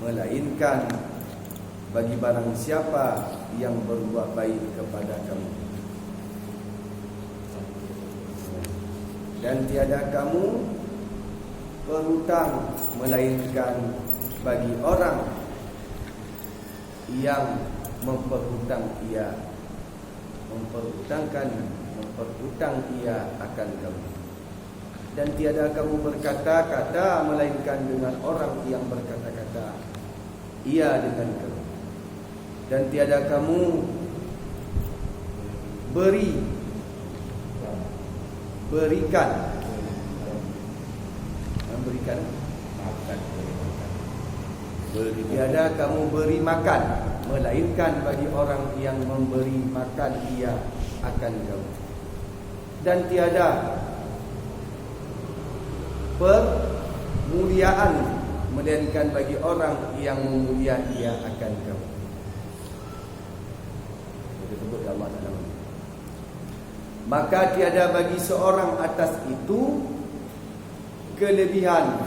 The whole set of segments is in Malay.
melainkan bagi barang siapa yang berbuat baik kepada kamu. Dan tiada kamu berhutang melainkan bagi orang yang memperhutang ia akan kamu. Dan tiada kamu berkata-kata melainkan dengan orang yang berkata-kata ia dengan kamu. Dan tiada kamu berikan tiada kamu beri makan melainkan bagi orang yang memberi makan ia akan kamu. Dan tiada permuliaan melainkan bagi orang yang memulia ia akan kamu. Kita sebut Allah Taala. Maka tiada bagi seorang atas itu kelebihan,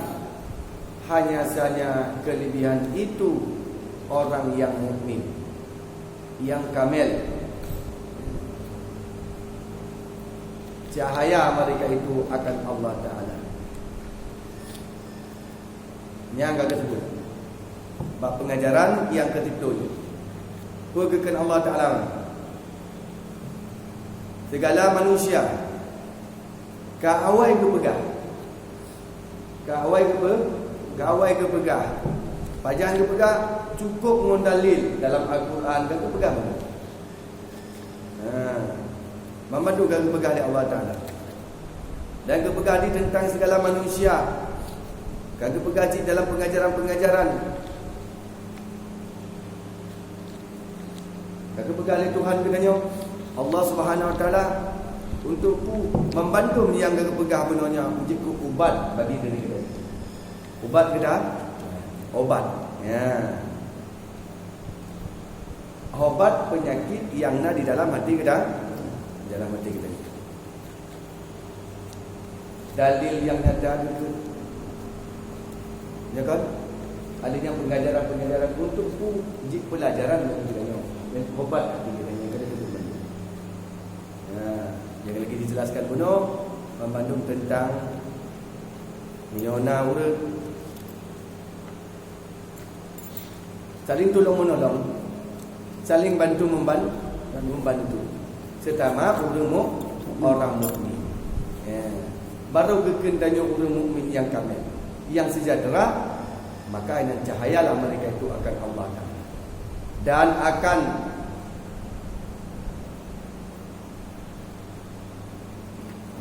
hanya saja kelebihan itu orang yang mukmin, yang kamil. Cahaya mereka itu akan Allah Ta'ala. Yang agak tersebut bab pengajaran yang ke-7. Perkekan Allah Ta'ala. Segala manusia Ka'awai kepegah Ka'awai kepegah Pajah kepegah cukup mendalil dalam Al-Quran kan kepegah mana? Memandu kan kepegah oleh Allah Ta'ala. Dan kepegah di tentang segala manusia. Kan kepegah di dalam pengajaran-pengajaran. Kan kepegah oleh Tuhan katanya Allah Subhanahu Wa Ta'ala untukku membantu yang kepegah benarnya menjadi ubat bagi diri kita. Ubat kita? Obat. Ya. Obat penyakit yang ada di dalam hati kita. Dalam hati kita. Dalil yang ada itu. Ya kan? Adanya pengajaran-pengajaran untukku menjadi pelajaran bagi kita. Dan obat hati kita. Yang lagi dijelaskan penuh membandung tentang menyona urut, saling tolong menolong, saling bantu membantu, setama orang mukmin. Baru kekendanya orang mukmin yang kamil, yang sejahtera, maka dengan cahayalah mereka itu akan Allah Ta'ala dan akan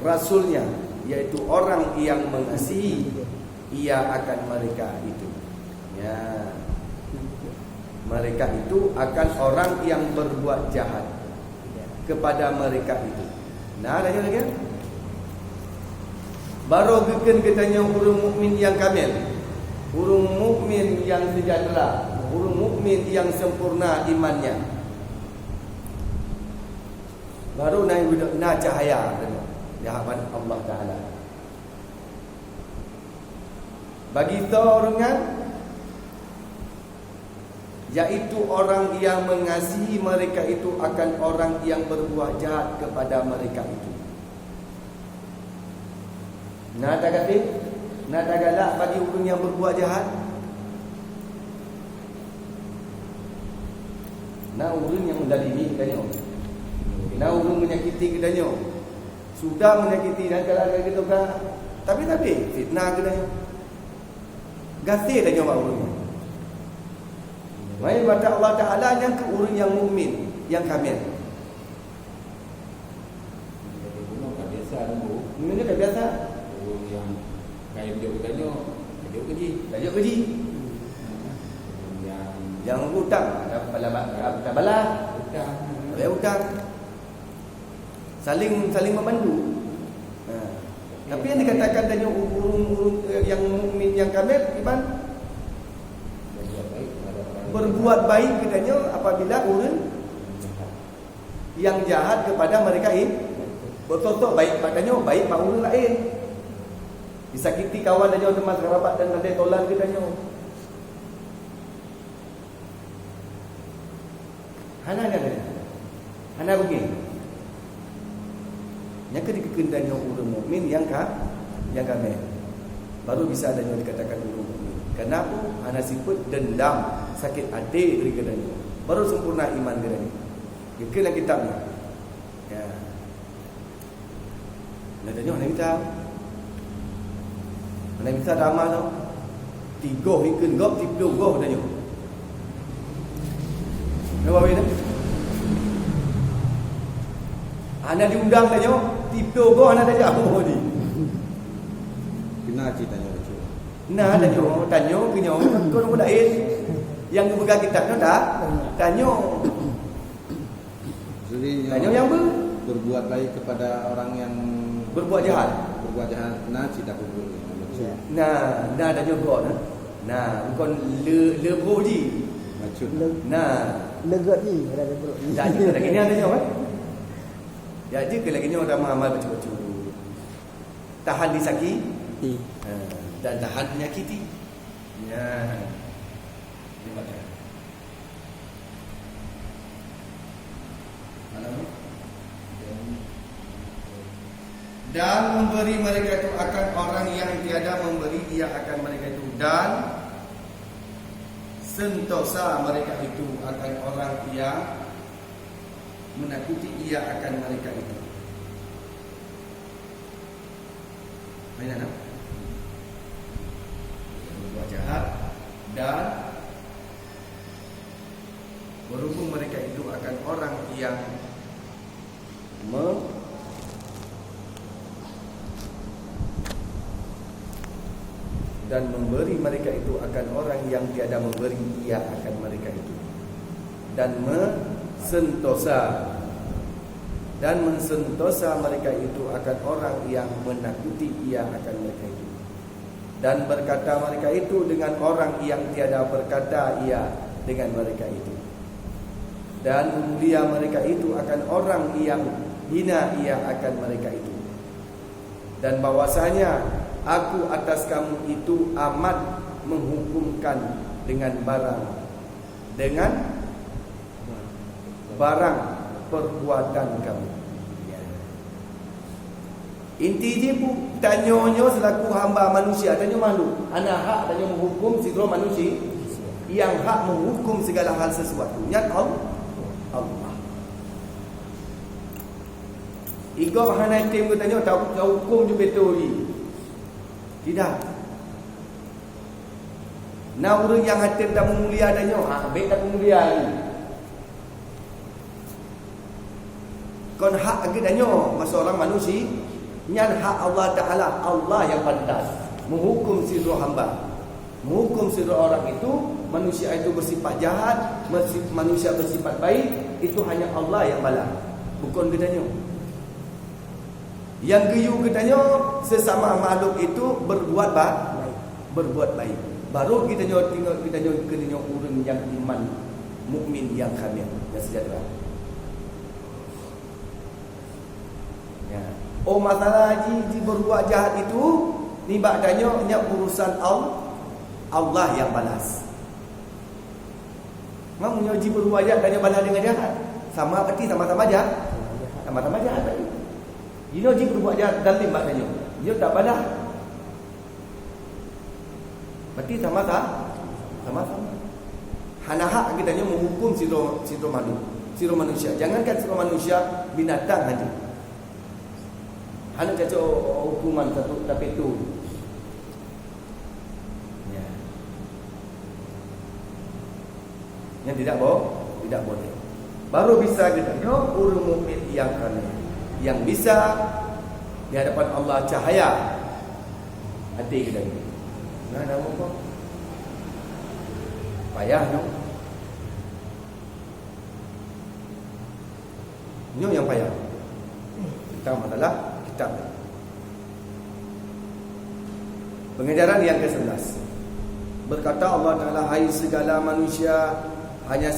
Rasulnya, yaitu orang yang mengasihi ia akan mereka itu. Ya. Mereka itu akan orang yang berbuat jahat kepada mereka itu. Nah, lagi. Baru katanya orang mukmin yang kamil, orang mukmin yang sejahtera, orang mukmin yang sempurna imannya. Baru naik cahaya di hadapan Allah Ta'ala. Bagi orang yaitu orang yang mengasihi mereka itu akan orang yang berbuat jahat kepada mereka itu. Nak tak galak bagi orang yang berbuat jahat. Nak orang yang mendalimi katanya. Nak orang menyakiti katanya. Sudah menyakiti dan kalau kita kan tapi fitnah katanya. Gasih dah nyawa orang. Mai mata Allah Taala yang ke orang yang mukmin, yang kamil. Ini kan biasa. Orang yang kaya dia bertanya, dia kerja. Yang hutang, tak balas. Hutang. Saling membantu. Tapi yang dikatakan tadi urung yang mukmin yang kamil iman berbuat baik katanya apabila orang yang jahat kepada mereka ini betul-betul baik katanya baik mak orang lain. Disakiti kawan dan teman kerabat dan ada tolak katanya. Hana ada. Hana begini. Yang kedikeun danyo urang mukmin yang kami. Baru bisa danyo dikatakan urang mukmin. Kenapa? Hana sifat dendam, sakit hati dari danyo. Baru sempurna iman danyo. Dikeun kitabnya. Ya. Danyo hana kitab. Hana bisa dama tu. Tiga hikeun gop tiga goh danyo. Nampak ni? Ana diundang danyo, tipe go ana dah jauh ni. Kena ceritanya lucu. Nah danyo, tanyo kenyo kau nak yang pegang kitab tu dah. Tanyo. Jadi Tanyo yang berbuat baik kepada orang yang berbuat jahat. Berbuat jahat, nah cerita kubur. Nah danyo go nah. Nah, bukan le broji. Macut. Nah, Legat ni ada betul. jadi lagi ni danyo kan? Jadi ke lagi ni orang amal baca-baca. Tahan disakiti dan tahan menyakiti. Ya. Ini baca. Dan memberi mereka itu akan orang yang tiada memberi ia akan mereka itu, dan sentosa mereka itu akan orang yang menakuti ia akan mereka itu. Mana nak? Berbuat jahat dan berhubung mereka itu akan orang yang dan memberi mereka itu akan orang yang tiada memberi ia akan mereka itu, dan mensentosa mereka itu akan orang yang menakuti ia akan mereka itu, dan berkata mereka itu dengan orang yang tiada berkata ia dengan mereka itu, dan mulia mereka itu akan orang yang hina ia akan mereka itu, dan bahwasanya aku atas kamu itu amat menghukumkan dengan barang perbuatan kamu. Ya. Inti je pun tanyonyo selaku hamba manusia, tanyo malu. Ana hak tanyo menghukum segala manusia yang hak menghukum segala hal sesuatu. Nyat Allah. Iko hana tim ko tanyo tahu hukum je betul. Tidak. Nah orang yang hatim tak memulia danyo, baik tak memulia ni. Kon hak agi danyo masa orang manusia, nyan hak Allah Taala, Allah yang pantas menghukum sirro hamba. Menghukum sirro orang itu, manusia itu bersifat jahat, manusia bersifat baik, itu hanya Allah yang balas. Bukan gedanyo. Yang geyu katanya sesama makhluk itu berbuat baik. Baru kita tengok kita orang yang iman, mukmin yang kamil, yang sejahtera. Ya. Oh masalah ji berbuat jahat itu ni bakdanya urusan Allah yang balas. Mamunya ji berbuat jahat dan balas dengan jahat. Sama berarti sama-sama jahat. Sama-sama jahat tadi. Dia jika berbuat jahat dalim maknanya, dia tak balas. Berarti sama-sama. Hana hak kita menghukum siro manusia. Jangankan siro manusia, binatang saja. Hana caca hukuman satu tapi itu. Ya. Yang tidak boleh. Baru bisa kita orang mukmin yang kamil, yang bisa di hadapan Allah cahaya hati kita ini. Nah, dah apa? Payah no. Ini yang payah. Kita masalah kitab. Pengajaran yang ke-11. Berkata Allah Taala, hai segala manusia, hanya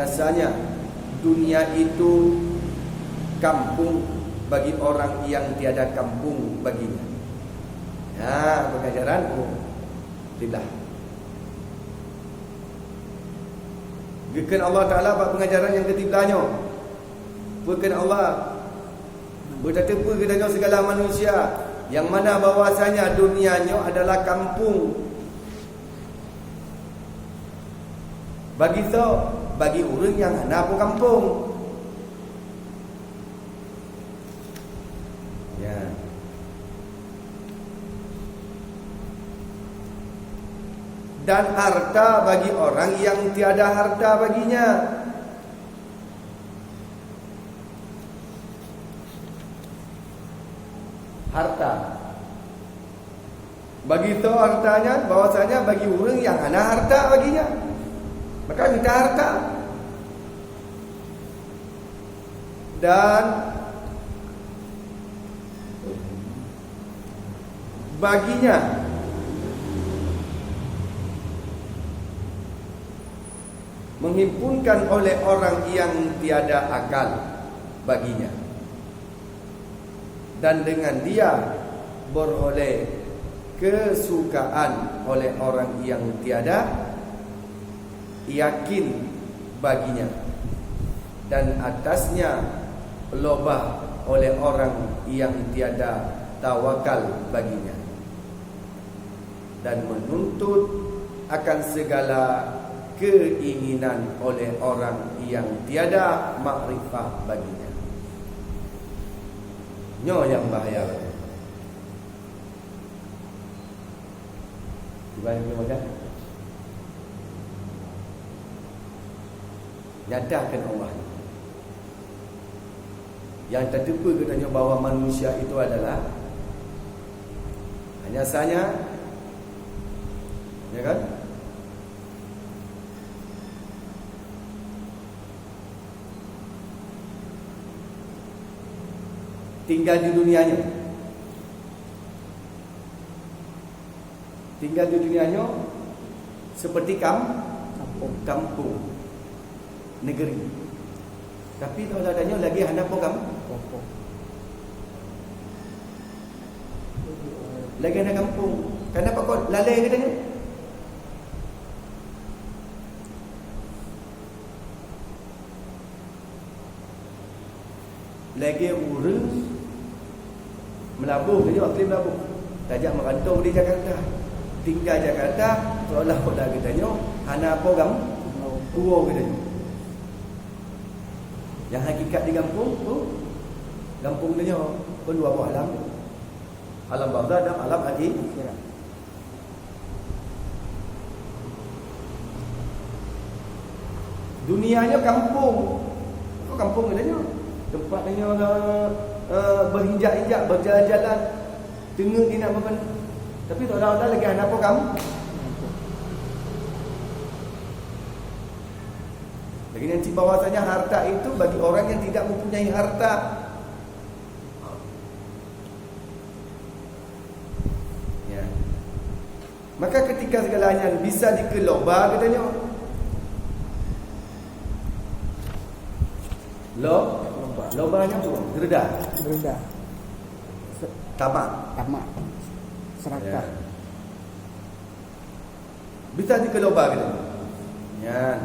saja dunia itu kampung bagi orang yang tiada kampung baginya. Nah, pengajaran tidak. Gekan Allah Ta'ala buat pengajaran yang ketiblahnya. Bukan Allah bertata-tata katanya segala manusia, yang mana bahwasanya dunianya adalah kampung bagi orang yang hana apa kampung. Ya. Dan harta bagi orang yang tiada harta baginya. Harta bagi itu hartanya bahwasanya bagi orang yang ada harta baginya, maka kita harta. Dan baginya menghimpunkan oleh orang yang tiada akal baginya, dan dengan dia beroleh kesukaan oleh orang yang tiada yakin baginya, dan atasnya lobah oleh orang yang tiada tawakal baginya, dan menuntut akan segala keinginan oleh orang yang tiada makrifah baginya. Nyo yang bahaya. Dibanding macam nyatakan Allah yang terdepa katanya bahawa manusia itu adalah hanya saja, ya kan, tinggal di dunianya. Tinggal di dunianya seperti kampung negeri. Tapi kalau adanya lagi hendak apa kampung? Lagi hendak kampung. Kenapa kau lalai katanya? Lagi urus melabuh dia waktu melabuh. Tajak merantau di Jakarta. Tinggal Jakarta seolah-olah katanya hana apa kampung katanya. Yang hakikat di kampung tu kampung dia pun dua buah alam. Alam barzah dan alam akhirat. Dunianya kampung. Kau kampung katanya tempat dia berhinjak-hinjak, berjalan-jalan, tengok dia nak apa. Tapi tak ada lagi anak apa kamu. Lagi nanti bahawasanya harta itu bagi orang yang tidak mempunyai harta. Ya. Maka ketika segalanya bisa dikeloba katanya, lobanya tu geredah. Tamak. Serakah. Ya. Bisa dikeloba gitu. Ya.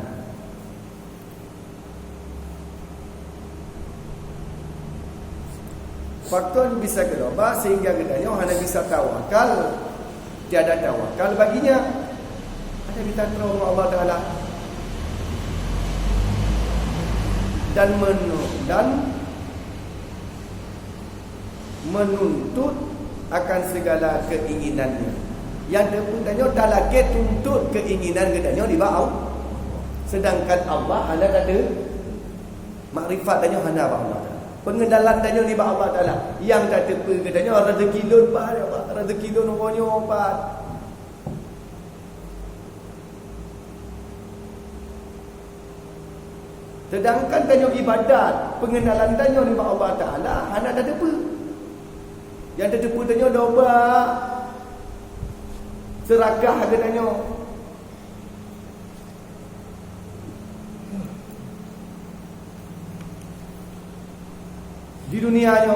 Faktor bisa keloba sehingga katanya hanya bisa tawakal, tiada tawakal baginya. Ada ditantang Allah Taala. Dan menuntut akan segala keinginannya. Yang dia dah lagi tuntut keinginan katanya di bawah. Sedangkan Allah hanya kata makrifat tanya hanya Allah. Pengenalan tanya di bawah Allah Taala. Yang tak tepa katanya rezeki lon pa, rezeki lon nomornya pa. Sedangkan tanya ibadat, pengenalan tanya di bawah Allah Taala hanya tak tepa. Yang terdepa tanya doba serakah katanya. Di dunianya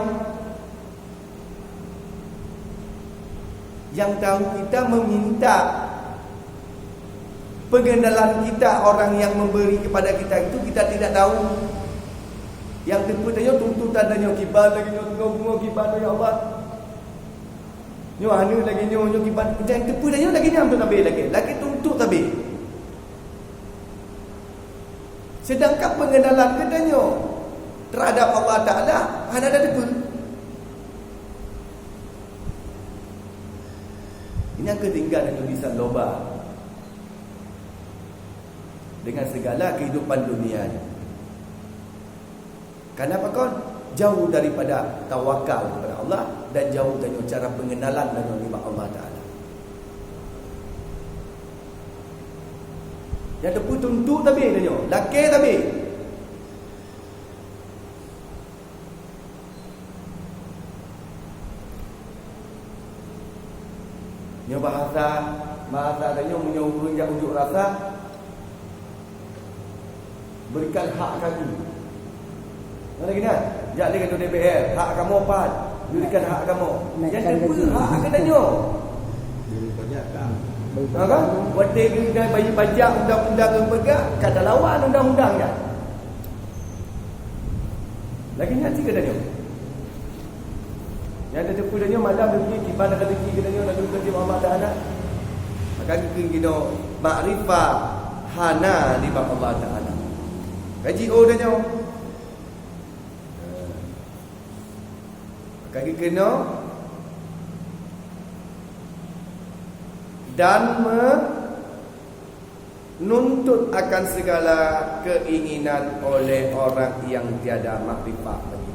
yang tahu kita meminta pengenalan kita orang yang memberi kepada kita itu kita tidak tahu. Yang kedua tanya tuntutan tanya kibar lagi bunga kibar ya Allah. Nyo anu lagi nyo kibar dan kedua tanya lagi nyam tu tabe lagi tuntut tabe. Sedangkan pengenalan katanya terhadap Allah Ta'ala hanya ada dekul. Ini yang ketinggalan yang bisa loba dengan segala kehidupan dunia ini. Kenapa kau jauh daripada tawakal kepada Allah dan jauh dari cara pengenalan dan nikmat Allah Ta'ala. Yang tepu tuntut tabi tanya, laki tabi. Nyo bahasa tanya menyuruh unjuk rasa berikan hak kami. Mana gini? Jak dia kata DPR, hak kamu apa? Berikan hak kamu. Yang tepu hak katanya. Beri pajak kan. Kan? Wadai kita bagi pajak undang-undang yang pegang kata lawan undang-undang kan? Lagi nanti katanya. Yang ada tepu katanya malam pergi kibar ada rezeki katanya nak kerja Muhammad Ta'ala. Maka kita makrifah hana di bawah Allah Ta'ala. Kaji katanya. Maka kita kena dan menuntut akan segala keinginan oleh orang yang tiada makrifah lagi.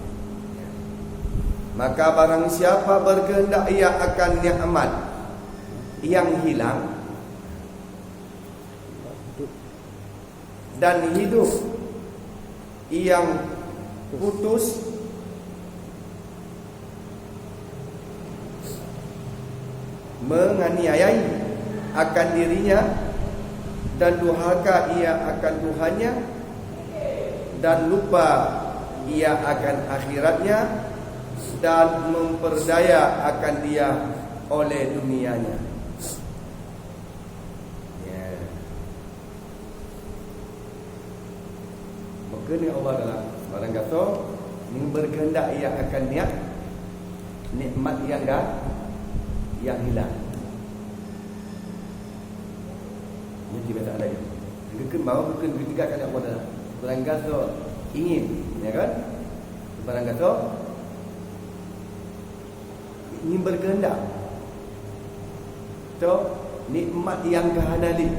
Maka barang siapa berkehendak ia akan nikmat yang hilang dan hidup yang putus, menganiayai akan dirinya dan durhaka ia akan Tuhannya dan lupa ia akan akhiratnya dan memperdaya akan dia oleh dunianya. Maka ni Allah dalam barang kata ni berkehendak ia akan nikmat yang hilang. Ini kita tak ada. Bukan bawa bukan ketiga kali Allah dah. Barang kata ingin, ya kan? Barang kata ingin berkehendak. So, nikmat yang kehanali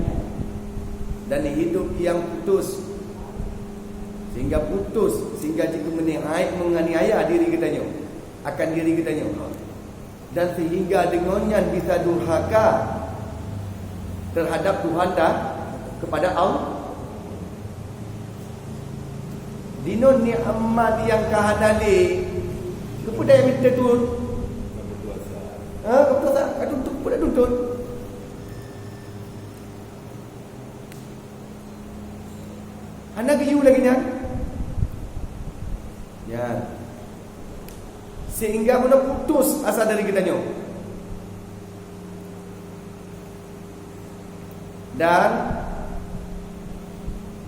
dan hidup yang putus. Sehingga jika menganiaya diri kitanya akan diri kitanya. Dan sehingga dengannya bisa durhaka terhadap Tuhan dan kepada Allah. Dino nikmat yang kahanali kepada yang minta tu keputusan untuk kepada tuntut. Anak you lagi nya. Ya. Sehingga mana putus asa dari kitanya. Dan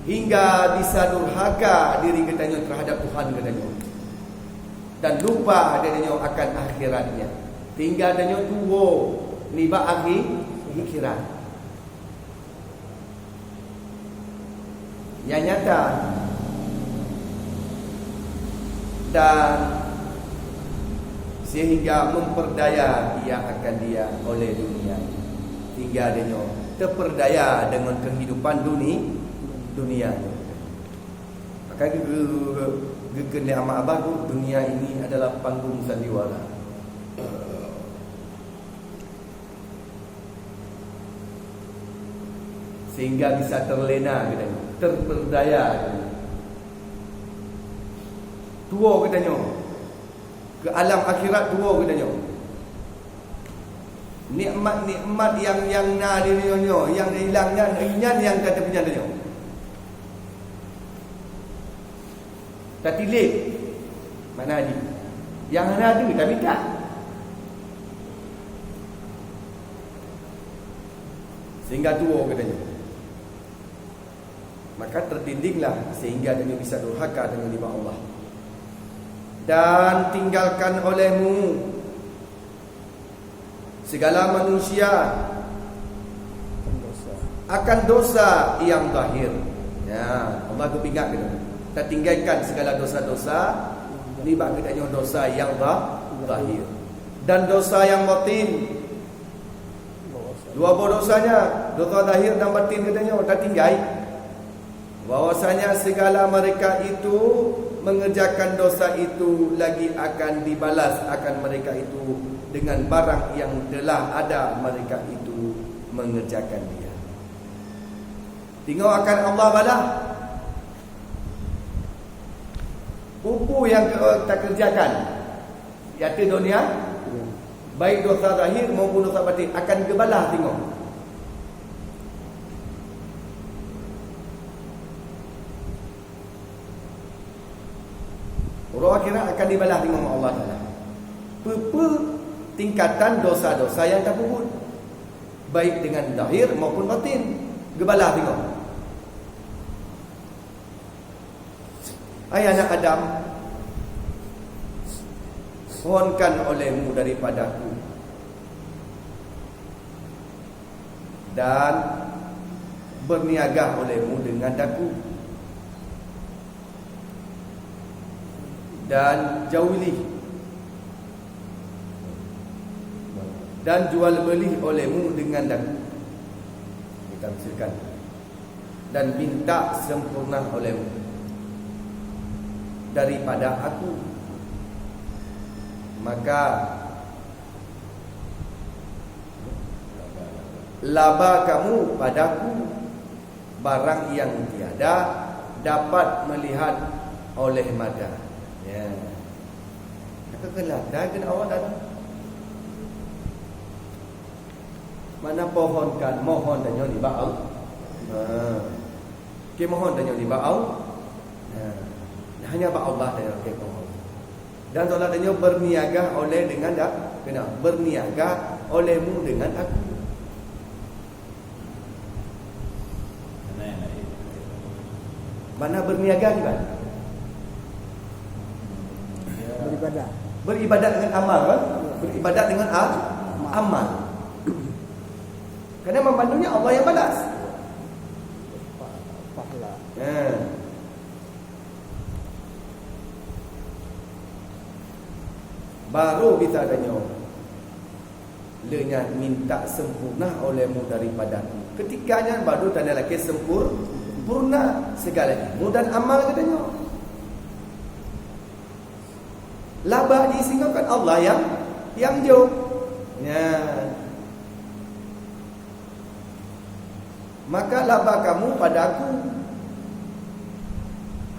hingga bisa durhaka diri kitanya terhadap Tuhan kitanya. Dan lupa adanya akan akhiratnya. Tinggal adanya tua niba akhirat. Yang nyata dan sehingga memperdaya ia akan dia oleh dunia. Tinggal adanya terperdaya dengan kehidupan dunia. Maka kena amat abah dunia ini adalah panggung sandiwara. Sehingga bisa terlena katanya, terperdaya katanya. Tua katanya. Ke alam akhirat tua katanya. Nikmat-nikmat yang nadirinya, yang hilangnya inyan yang kata penjandanya. Tatilip mana ada? Yang ada tapi tak. Sehingga tua katanya. maka tertindinglah sehingga dia bisa durhaka dengan nikmat Allah. Dan tinggalkan olehmu segala manusia akan dosa yang zahir. Ya, Allah kepingat kita. Kita tinggalkan segala dosa-dosa, libat kita dosa yang zahir dan dosa yang batin. Dua buah dosanya, dosa zahir dan batin katanya kita tinggal. Bahwasanya segala mereka itu mengerjakan dosa itu lagi akan dibalas akan mereka itu dengan barang yang telah ada mereka itu mengerjakan dia. Tengok akan Allah balas pupu yang kita kerjakan di atas dunia, baik dosa zahir maupun dosa batin akan kebalah. Tengok orang akhirat akan dibalas dengan Allah Ta'ala. Apa tingkatan dosa-dosa yang tak puput, baik dengan zahir maupun batin, gebalah tengok. Hai anak Adam, mohonkan olehmu daripadaku dan berniaga olehmu dengan daku, dan jauhi dan jual beli olehmu dengan daku, ditafsirkan, dan minta sempurna olehmu daripada aku, maka laba kamu padaku barang yang tiada dapat melihat oleh mata. Ya. Katakanlah dah kena awak dah. Mana pohonkan mohon dan nyon dibau. Ke mohon dan nyon dibau. Hanya ba Allah dan ke pohon. Dan solat dan nyon berniaga oleh dengan dak kena berniaga olehmu dengan aku. Mana berniaga di mana? Beribadat dengan amal kan? Beribadat dengan amal. Kerana membantunya Allah yang balas. Pahala. Baru bisa adanya lenya minta sempurna olehmu daripadaku. Ketikanya baru tanda lagi sempurna segala ilmu dan amal katanya. Laba disinggalkan Allah yang jauh. Ya. Maka laba kamu padaku.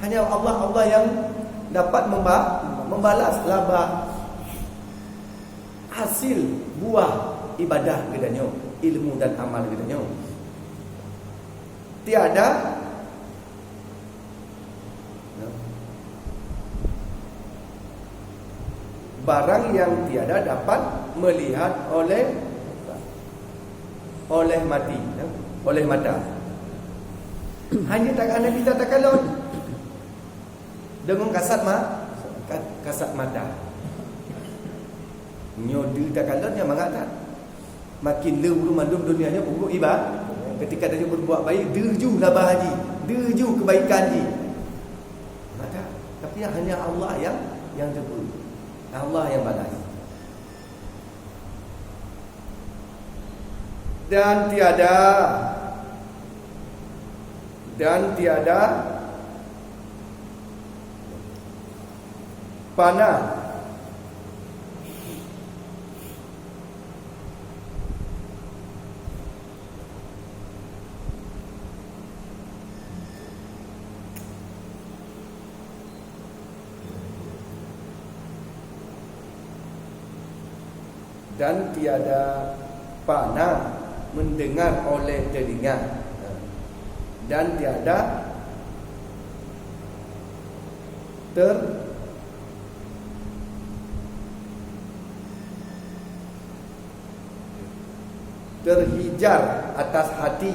Hanya Allah yang dapat membalas laba hasil buah ibadah katanya, ilmu dan amal katanya. Tiada barang yang tiada dapat melihat oleh mata. Hanya tak ada kita takalon dengan kasat mata. Nyodu takalonnya mengata makin leu mandum dunianya buruk ibadah. Ketika dia berbuat baik, derju labah haji, derju kebaikan haji. Maka tapi hanya Allah yang tegur. Allah yang balas. Dan tiada panah dan tiada panah mendengar oleh telinga, dan tiada terhijar atas hati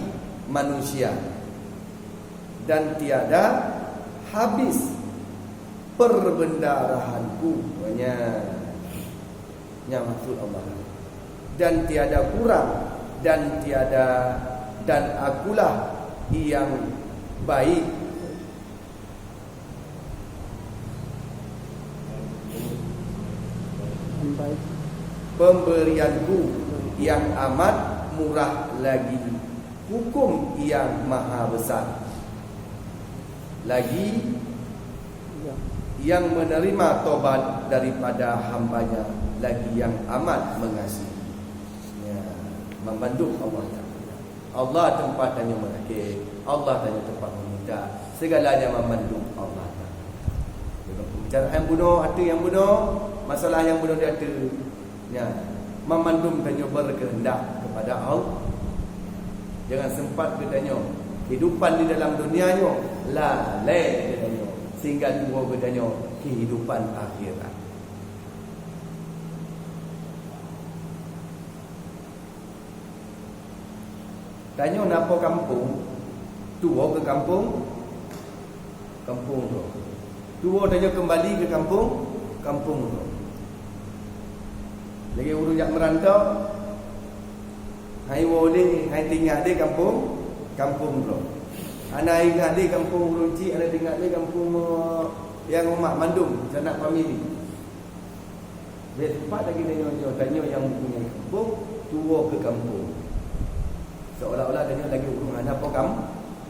manusia dan tiada habis perbendarahanku. Nya maksud Allah. Dan tiada kurang dan akulah yang baik pemberianku yang amat murah lagi, hukum yang maha besar lagi, yang menerima tobat daripada hambanya, lagi yang amat mengasihi. Membantu Allah. Allah tempat tanya merakit, Allah tanya tempat meminta, segalanya membantu Allah. Bicara yang bunuh, ada yang bunuh, masalah yang bunuh dia ada. Memandum tanya berkehendak kepada Allah. Jangan sempat katanya kehidupan di dalam dunianya lalai katanya, sehingga tua katanya kehidupan akhirat. Tanya napa kampung, tua ke kampung, kampung tu. Tua tanya kembali ke kampung, kampung tu. Lagi urus jak merantau, hai boleh, hai tinggal di kampung, kampung tu. Anak ingat di kampung Runci, anak tinggal di kampung yang rumah Mandum, sanak family. Dia tempat lagi tanya yang punya kampung, tua ke kampung. Seolah-olah dia lagi urung ada apa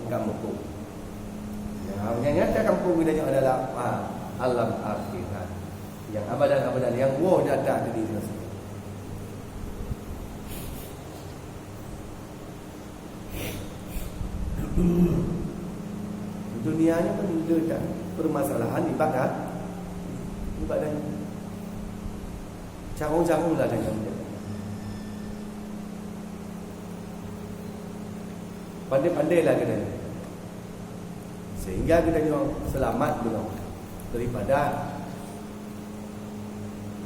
kampung. Yang nyata kampung dia adalah alam akhirat. Yang abadan-abadan, yang datang ke diri sendiri. Dunianya pun ada permasalahan ibadah. Canggung-canggung lah dengan dia. Pandai-pandailah kita, sehingga kita selamat daripada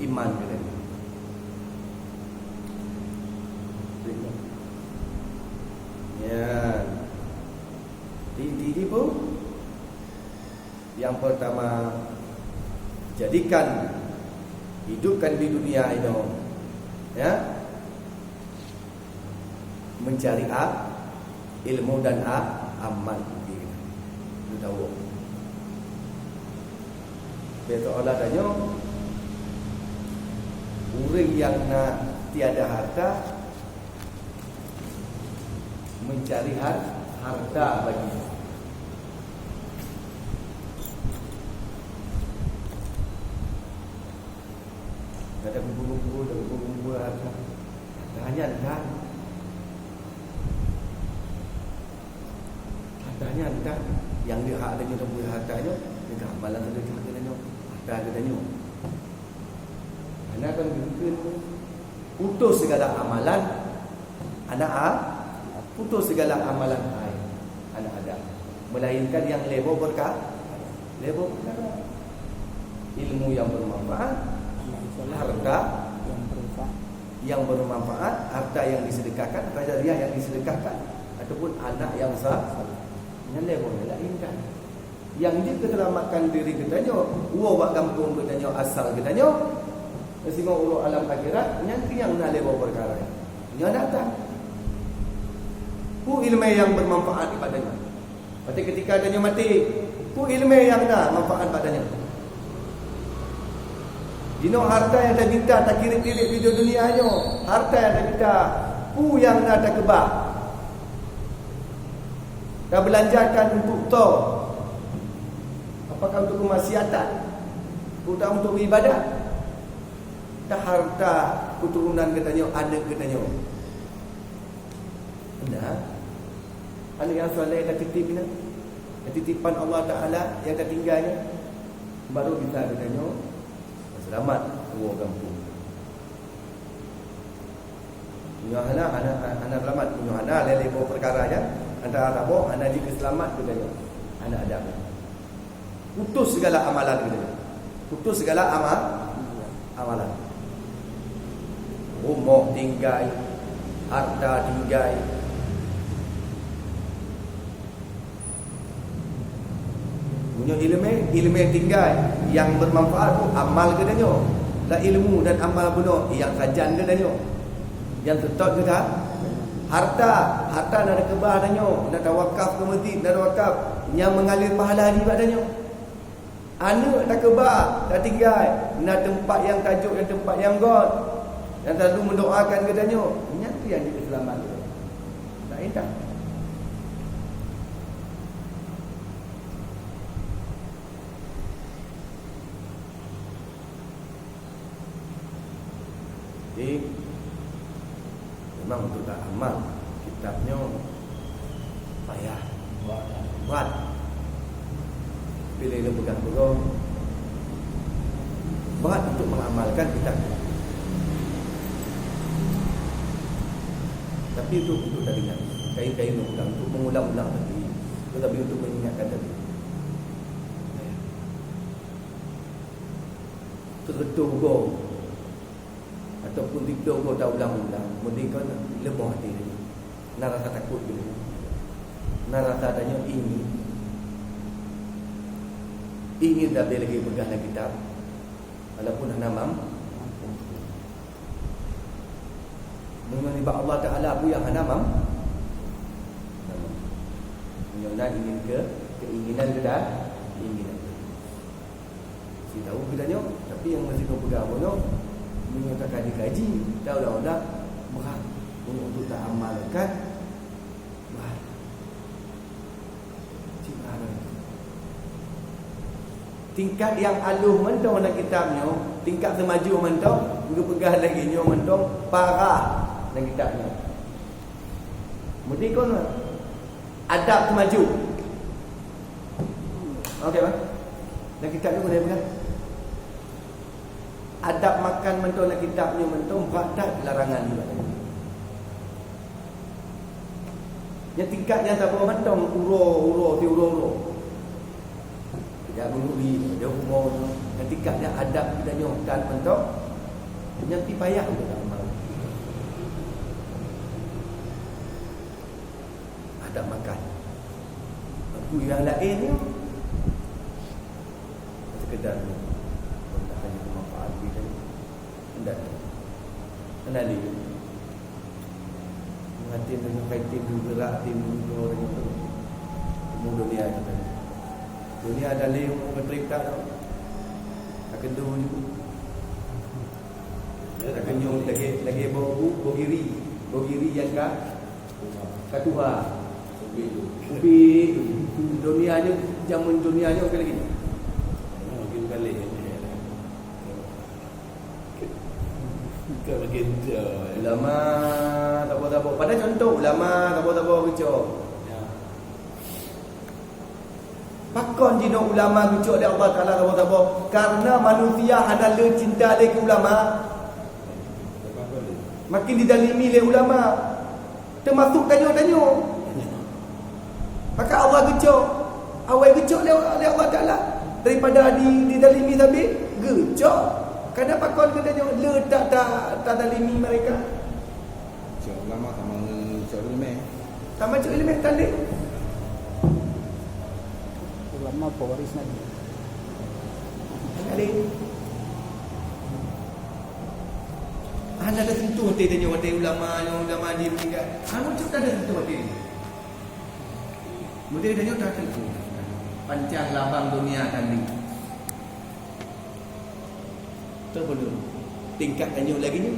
iman kita. Ya, di pun yang pertama, jadikan hidupkan di dunia ini, ya, mencari ilmu dan amal. Kita tahu. Betul Allah tanya, orang yang nak tiada harta mencari harta bagi. Ada kumpul harta. Tanya kan? Hartanya kan yang dia hak dengan dia punya hartanya, dia amalan sedekah katanya. Harta katanya. Anak kan mungkin putus segala amalan anak putus segala amalan anak ada, melainkan yang lebo berkah, lebo ilmu yang bermanfaat, harta yang bermanfaat, harta yang disedekahkan, harta jariah yang disedekahkan, ataupun anak yang sah, yang lebo melainkan yang dia ketelamatkan diri katanya, buat kampung katanya, asal katanya, sehingga urut alam akhirat yang nak lebo perkara yang datang. Ku ilmu yang bermanfaat padanya. Berarti ketika dia mati, ku ilmu yang dah manfaat padanya. Dino harta yang dah minta tak kirim-kirim video dunianya, harta yang dah minta, ku yang dah tak kebah. Dah belanjakan untuk tau. Apakah untuk kemaksiatan? Bukan untuk ibadat. Dah harta keturunan katanya, anak katanya. Benar. Anak yang soleh dah titipnya, titipan Allah Ta'ala yang dah tinggalnya, baru kita katanya selamat dua kampung. Punya anak selamat, punya anak lele bawa perkara aja. Antara tak bawa, anak jika selamat katanya, anak ada. Putus segala amalan katanya. Putus segala amalan. Rumah tinggal, harta tinggal, Punya ilmu tinggal yang bermanfaat tu amal ke danyo. Lah ilmu dan amal benar yang kajian ke danyo. Yang tetap ke dah. Harta nak ada kebah danyo, nak ada wakaf ke masjid, nak ada wakaf yang mengalir pahala di badannya. Anak dah kebah, dah tinggal, nak tempat yang tajuk, yang tempat yang God, yang selalu mendoakan ke danyo. Ini tu yang kita selamat. Tak enak. Jadi memang untuk tak amal kitabnya payah, berat. Bila dia pegang berat untuk mengamalkan kitab. Tapi untuk tadi yang kain-kain untuk mengulang-ulang tadi, tetapi untuk mengingatkan tadi. Tergetuk kau ataupun tidur kau dah ulang-ulang, mungkin kau lebih hati dia. Nak rasa takut dia. Nak rasa adanya ingin dah lagi pegang kitab walaupun hanamam menyembah Allah Ta'ala pun yang hanamam menyembah ingin ke keinginan ke dah keinginan si tahu bedanya tapi yang masih kau pegang pun menyatakan dikaji tahu dah berat untuk tak amalkan berat tingkat yang aluh mentong nak kitabnya, tingkat semaju mentong, juga pegang lagi nyo mentong parah nak kitabnya. Mesti kon adab semaju. Okey bang. Nak kitabnya boleh pegang. Adab makan mentong nak kitabnya mentong berat larangan juga. Yang tingkatnya tak apa mentong uro. Ya menuri dia umur yang tingkatnya adab dan nyokan mentok yang payah untuk amal. Adab makan. Aku yang lain ni sekedar tak hanya bermanfaat dia dan kenali mengatin dengan kaitin gerak tim orang itu dunia kita. Dunia ada leo berterikat tau. Akan tu ni. Akan nyong lagi bogiri yang kat Tuhan. Ubi dunianya zaman dunianya okey lagi. Mungkin balik kita makin Ulama tak apa. Pada contoh ulama tak apa kecok. Pakon jino ulama kecok dia Allah Taala tak karena manusia ada le cinta le ke ulama. Makin didalimi le ulama. Termasuk tanyo. Maka Allah kecok. Awal kecok le Allah Taala daripada didalimi tapi kecok. Karena pakon katanya le tak dalimi mereka. Cik ulama sama cik ilmu. Sama cik ilmu talik. Ulama pewaris Nabi. Kali. Anda ada sentuh hati dia ulama dia meninggal. Anu cuk ada sentuh hati. Mungkin dia tak tentu. Pancang labang dunia tadi. Tu belum. Tingkat tanya lagi ni.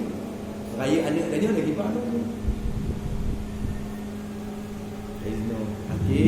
Raya anak tanya lagi apa tu? Izno. Okey.